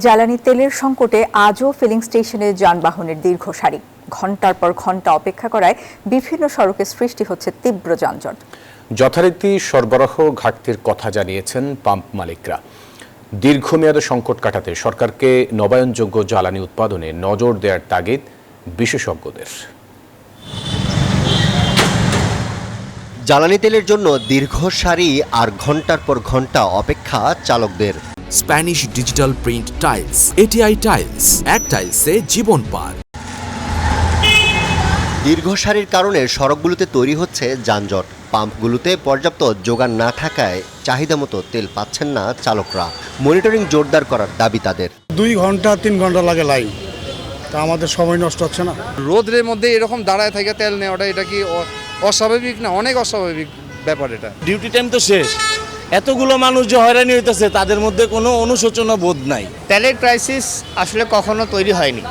জ্বালানি তেলের সংকটে আজও ফিলিং স্টেশনে যানবাহনের দীর্ঘ সারি। ঘণ্টার পর ঘণ্টা অপেক্ষা করায় বিভিন্ন সড়কে সৃষ্টি হচ্ছে তীব্র যানজট। যথারীতি সরবরাহ ঘাটতির কথা জানিয়েছেন পাম্প মালিকরা। দীর্ঘমেয়াদী সংকট কাটাতে সরকারকে নবায়নযোগ্য জ্বালানি উৎপাদনে নজর দেওয়ার তাগিদ বিশেষজ্ঞদের। জ্বালানি তেলের জন্য দীর্ঘ সারি আর ঘণ্টার পর ঘণ্টা অপেক্ষা চালকদের। Spanish digital print tiles, ATI tiles, এক টাইলসে জীবন পার। দীর্ঘ সারির কারণে সড়কগুলোতে তৈরি হচ্ছে যানজট। পাম্পগুলোতে পর্যাপ্ত যোগান না থাকায় চাহিদা মতো তেল পাচ্ছেন না চালকরা। মনিটরিং জোরদার করার দাবি তাদের। 2 ঘন্টা 3 ঘন্টা লাগে লাইন, তা আমাদের সময় নষ্ট হচ্ছে না। রোদের মধ্যে এরকম দাঁড়ায় থেকে তেল নেওয়াটা এটা কি অস্বাভাবিক না? অনেক অস্বাভাবিক ব্যাপার এটা। ডিউটি টাইম তো শেষ, এতগুলো মানুষ যে হয়রানি হইতেছে তাদের মধ্যে কোনো অনুশোচনা বোধ নাই। তেলের ক্রাইসিস আসলে কখনো তৈরি হয়নি,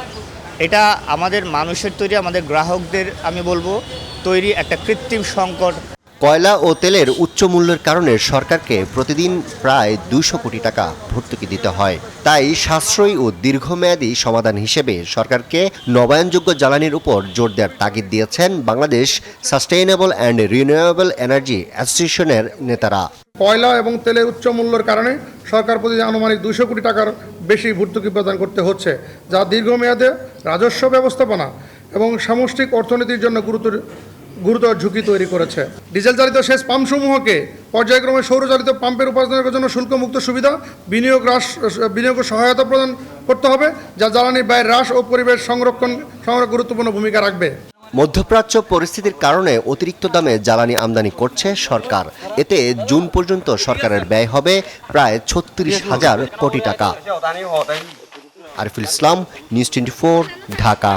এটা আমাদের মানুষের তৈরি, আমাদের গ্রাহকদের আমি বলবো তৈরি একটা কৃত্রিম সংকট। কয়লা ও তেলের উচ্চ মূল্যের কারণে সরকারকে প্রতিদিন প্রায় 200 কোটি টাকা ভর্তুকি দিতে হয়। তাই সাশ্রয়ী ও দীর্ঘমেয়াদী সমাধান হিসেবে সরকারকে নবায়নযোগ্য জ্বালানির উপর জোর দেওয়ার তাগিদ দিয়েছেন Bangladesh sustainable and renewable energy অ্যাসোসিয়েশনের নেতারা। কয়লা এবং তেলের উচ্চ মূল্যের কারণে সরকার প্রতিদিন আনুমানিক 200 কোটি টাকার বেশি ভর্তুকি প্রদান করতে হচ্ছে, যা দীর্ঘমেয়াদে রাজস্ব ব্যবস্থাপনা এবং সামষ্টিক অর্থনীতির জন্য গুরুতর ঝুঁকি তৈরি করেছে। ডিজেল চালিত সেচ পাম্পসমূহকে পর্যায়ক্রমে সৌরচালিত পাম্পে রূপান্তরের জন্য শুল্কমুক্ত সুবিধা, বিনিয়োগ সহায়তা প্রদান করতে হবে, যা জ্বালানি ব্যয় হ্রাস ও পরিবেশ সংরক্ষণ গুরুত্বপূর্ণ ভূমিকা রাখবে। মধ্যপ্রাচ্য পরিস্থিতির কারণে অতিরিক্ত দামে জ্বালানি আমদানি করছে সরকার। এতে জুন পর্যন্ত সরকারের ব্যয় হবে প্রায় 36,000 কোটি টাকা। আরিফুল ইসলাম, নিউজ 24, ঢাকা।